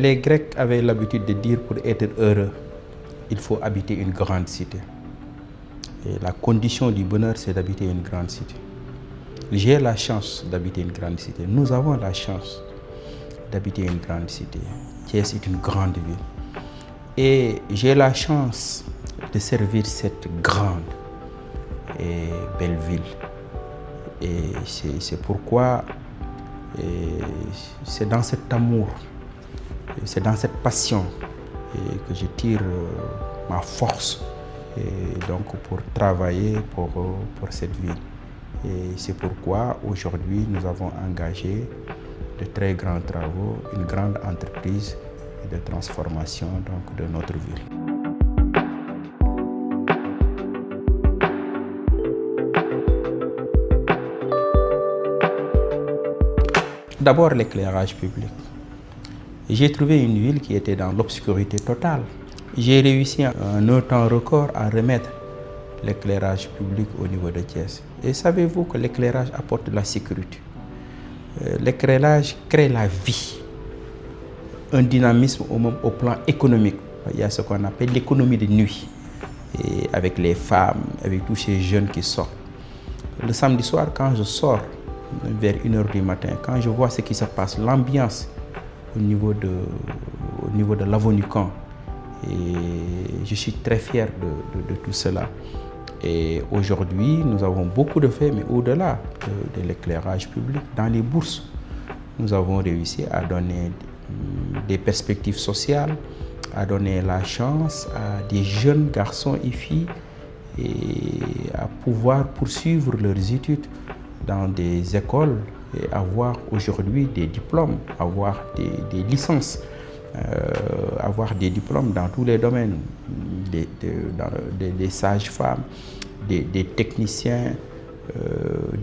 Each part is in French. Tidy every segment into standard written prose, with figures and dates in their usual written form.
Les Grecs avaient l'habitude de dire pour être heureux, il faut habiter une grande cité. Et la condition du bonheur, c'est d'habiter une grande cité. J'ai la chance d'habiter une grande cité. Nous avons la chance d'habiter une grande cité. Thiès est une grande ville. Et j'ai la chance de servir cette grande et belle ville. Et c'est pourquoi c'est dans cet amour, c'est dans cette passion que je tire ma force donc pour travailler pour cette ville. Et c'est pourquoi aujourd'hui nous avons engagé de très grands travaux, une grande entreprise de transformation donc, de notre ville. D'abord l'éclairage public. J'ai trouvé une ville qui était dans l'obscurité totale. J'ai réussi en un temps record à remettre l'éclairage public au niveau de Thiès. Et savez-vous que l'éclairage apporte de la sécurité? L'éclairage crée la vie, un dynamisme au plan économique. Il y a ce qu'on appelle l'économie de nuit, et avec les femmes, avec tous ces jeunes qui sortent. Le samedi soir, quand je sors, vers 1h du matin, quand je vois ce qui se passe, l'ambiance au niveau de l'avenue Caen, et je suis très fier de tout cela. Et aujourd'hui, nous avons beaucoup de faits, mais au-delà de l'éclairage public, dans les bourses, nous avons réussi à donner des perspectives sociales, à donner la chance à des jeunes garçons et filles et à pouvoir poursuivre leurs études dans des écoles et avoir aujourd'hui des diplômes, avoir des licences, avoir des diplômes dans tous les domaines, des sages-femmes, des techniciens,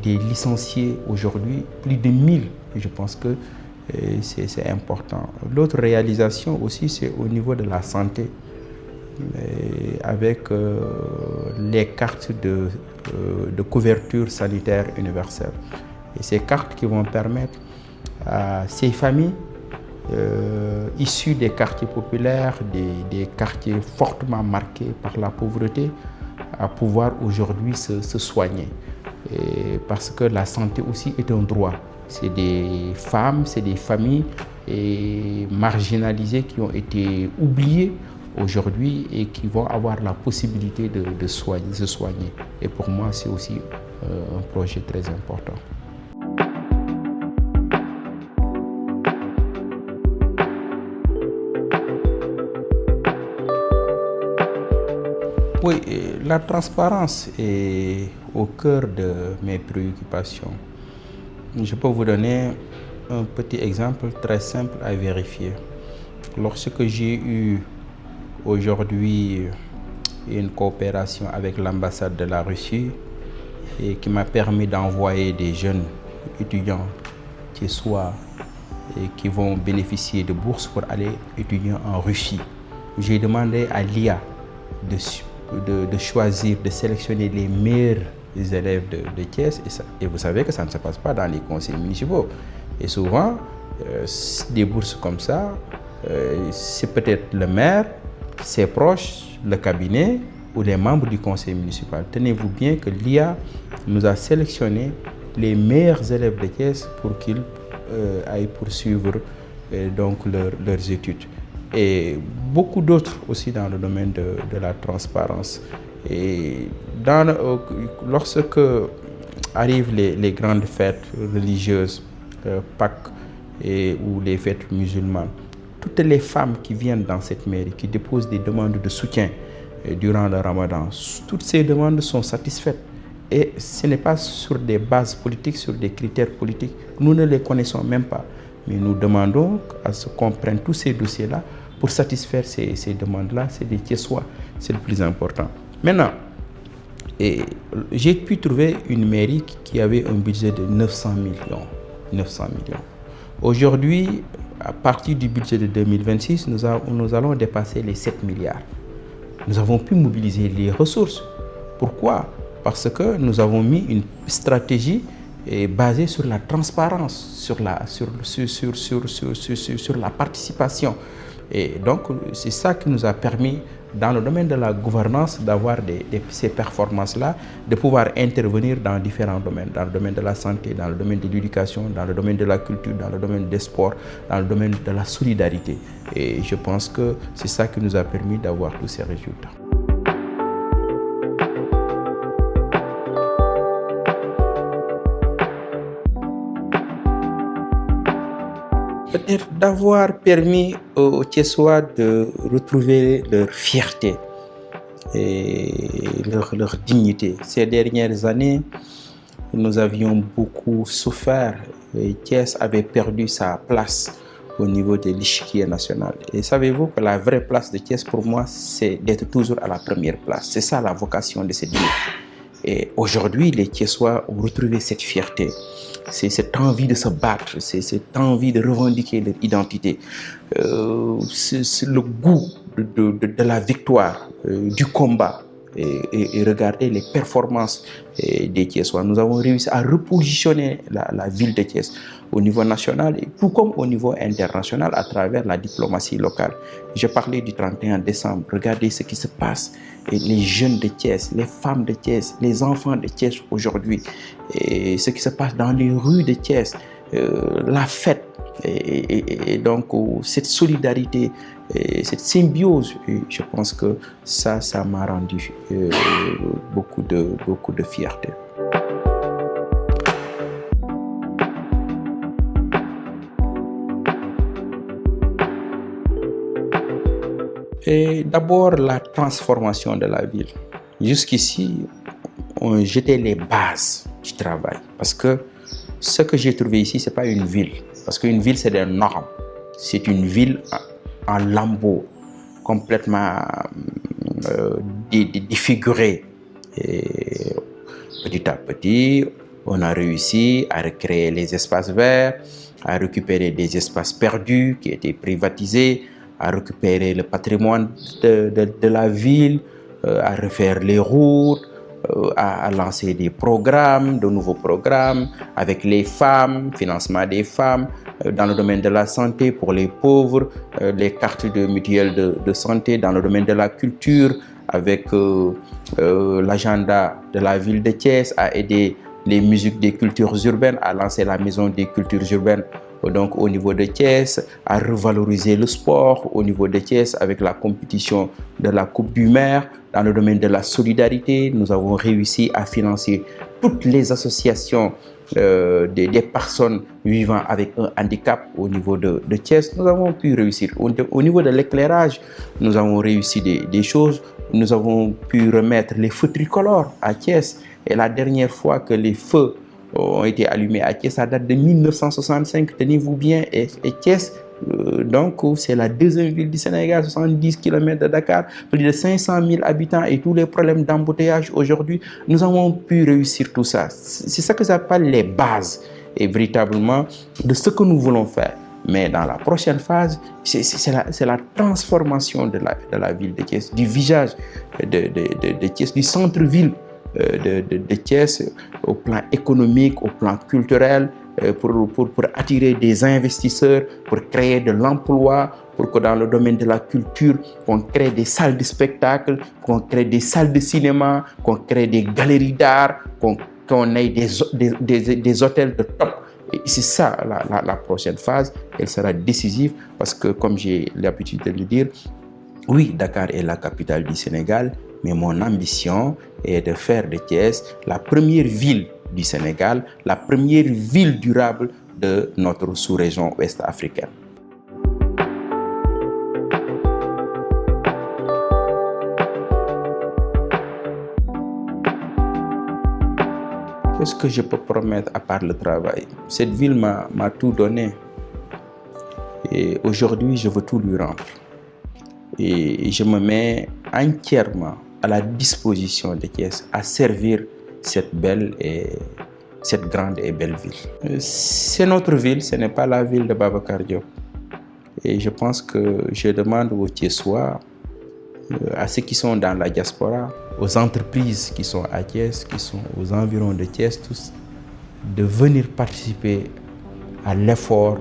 des licenciés aujourd'hui, plus de 1000. Je pense que c'est important. L'autre réalisation aussi, c'est au niveau de la santé, avec les cartes de couverture sanitaire universelle. Et ces cartes qui vont permettre à ces familles issues des quartiers populaires, des quartiers fortement marqués par la pauvreté, à pouvoir aujourd'hui se soigner. Et parce que la santé aussi est un droit. C'est des femmes, c'est des familles marginalisées qui ont été oubliées aujourd'hui et qui vont avoir la possibilité de se soigner. Et pour moi, c'est aussi un projet très important. Oui, la transparence est au cœur de mes préoccupations. Je peux vous donner un petit exemple très simple à vérifier. Lorsque j'ai eu aujourd'hui une coopération avec l'ambassade de la Russie et qui m'a permis d'envoyer des jeunes étudiants qui qui vont bénéficier de bourses pour aller étudier en Russie. J'ai demandé à l'IA de choisir, de sélectionner les meilleurs élèves de Thiès. Et vous savez que ça ne se passe pas dans les conseils municipaux. Et souvent, des bourses comme ça, c'est peut-être le maire, ses proches, le cabinet ou les membres du conseil municipal. Tenez-vous bien que l'IA nous a sélectionné les meilleurs élèves de Thiès pour qu'ils aillent poursuivre donc leurs études. Et beaucoup d'autres aussi dans le domaine de la transparence. Et lorsque arrivent les grandes fêtes religieuses, Pâques ou les fêtes musulmanes, toutes les femmes qui viennent dans cette mairie, qui déposent des demandes de soutien durant le Ramadan, toutes ces demandes sont satisfaites. Et ce n'est pas sur des bases politiques, sur des critères politiques. Nous ne les connaissons même pas. Mais nous demandons à ce qu'on prenne tous ces dossiers-là pour satisfaire ces demandes-là. C'est des Thiessois, c'est le plus important. Maintenant, j'ai pu trouver une mairie qui avait un budget de 900 millions. 900 millions. Aujourd'hui, à partir du budget de 2026, nous allons dépasser les 7 milliards. Nous avons pu mobiliser les ressources. Pourquoi? Parce que nous avons mis une stratégie est basé sur la transparence, sur la participation. Et donc, c'est ça qui nous a permis, dans le domaine de la gouvernance, d'avoir ces performances-là, de pouvoir intervenir dans différents domaines, dans le domaine de la santé, dans le domaine de l'éducation, dans le domaine de la culture, dans le domaine des sports, dans le domaine de la solidarité. Et je pense que c'est ça qui nous a permis d'avoir tous ces résultats. Peut-être d'avoir permis aux Thiessois de retrouver leur fierté et leur dignité. Ces dernières années, nous avions beaucoup souffert et Thiès avait perdu sa place au niveau de l'échiquier national. Et savez-vous que la vraie place de Thiès pour moi, c'est d'être toujours à la première place. C'est ça la vocation de cette ville. Et aujourd'hui, les Thiessois ont retrouvé cette fierté. C'est cette envie de se battre, c'est cette envie de revendiquer leur identité. C'est le goût de la victoire, du combat. Et regarder les performances des Thiessois. Nous avons réussi à repositionner la ville de Thiès au niveau national, et tout comme au niveau international à travers la diplomatie locale. Je parlais du 31 décembre. Regardez ce qui se passe. Et les jeunes de Thiès, les femmes de Thiès, les enfants de Thiès aujourd'hui, et ce qui se passe dans les rues de Thiès, la fête, et donc cette solidarité, cette symbiose, je pense que ça m'a rendu beaucoup de fierté. Et d'abord, la transformation de la ville. Jusqu'ici, on jetait les bases du travail. Parce que ce que j'ai trouvé ici, ce n'est pas une ville. Parce qu'une ville, c'est des normes. C'est une ville en lambeaux, complètement défigurée. Et petit à petit, on a réussi à recréer les espaces verts, à récupérer des espaces perdus qui étaient privatisés, à récupérer le patrimoine de la ville, à refaire les routes, à lancer des programmes, de nouveaux programmes avec les femmes, financement des femmes, dans le domaine de la santé pour les pauvres, les cartes de mutuelles de santé dans le domaine de la culture, avec l'agenda de la ville de Thiès à aider les musiques des cultures urbaines, à lancer la maison des cultures urbaines donc au niveau de Thiès, à revaloriser le sport au niveau de Thiès avec la compétition de la Coupe du Maire. Dans le domaine de la solidarité, nous avons réussi à financer toutes les associations des personnes vivant avec un handicap au niveau de Thiès. Nous avons pu réussir. Au niveau de l'éclairage, nous avons réussi des choses. Nous avons pu remettre les feux tricolores à Thiès. Et la dernière fois que les feux ont été allumés à Thiès, ça date de 1965, tenez-vous bien, et Thiès, donc c'est la deuxième ville du Sénégal, 70 km de Dakar, plus de 500 000 habitants et tous les problèmes d'embouteillage aujourd'hui, nous avons pu réussir tout ça. C'est ça que j'appelle les bases, et véritablement, de ce que nous voulons faire. Mais dans la prochaine phase, c'est la transformation de la ville de Thiès, du visage de Thiès, du centre-ville de Thiès au plan économique, au plan culturel, pour attirer des investisseurs, pour créer de l'emploi, pour que dans le domaine de la culture, qu'on crée des salles de spectacle, qu'on crée des salles de cinéma, qu'on crée des galeries d'art, qu'on ait des hôtels de top. Et c'est ça la prochaine phase. Elle sera décisive parce que, comme j'ai l'habitude de le dire, oui, Dakar est la capitale du Sénégal, mais mon ambition est de faire de Thiès la première ville du Sénégal, la première ville durable de notre sous-région ouest africaine. Qu'est-ce que je peux promettre à part le travail? Cette ville m'a tout donné. Et aujourd'hui, je veux tout lui rendre. Et je me mets entièrement à la disposition de Thiès à servir cette belle et cette grande et belle ville. C'est notre ville, ce n'est pas la ville de Babacar Diop. Et je pense que je demande aux Thiessois, à ceux qui sont dans la diaspora, aux entreprises qui sont à Thiès, qui sont aux environs de Thiès, tous, de venir participer à l'effort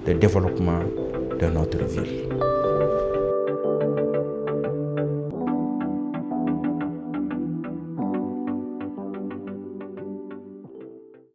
de développement de notre ville.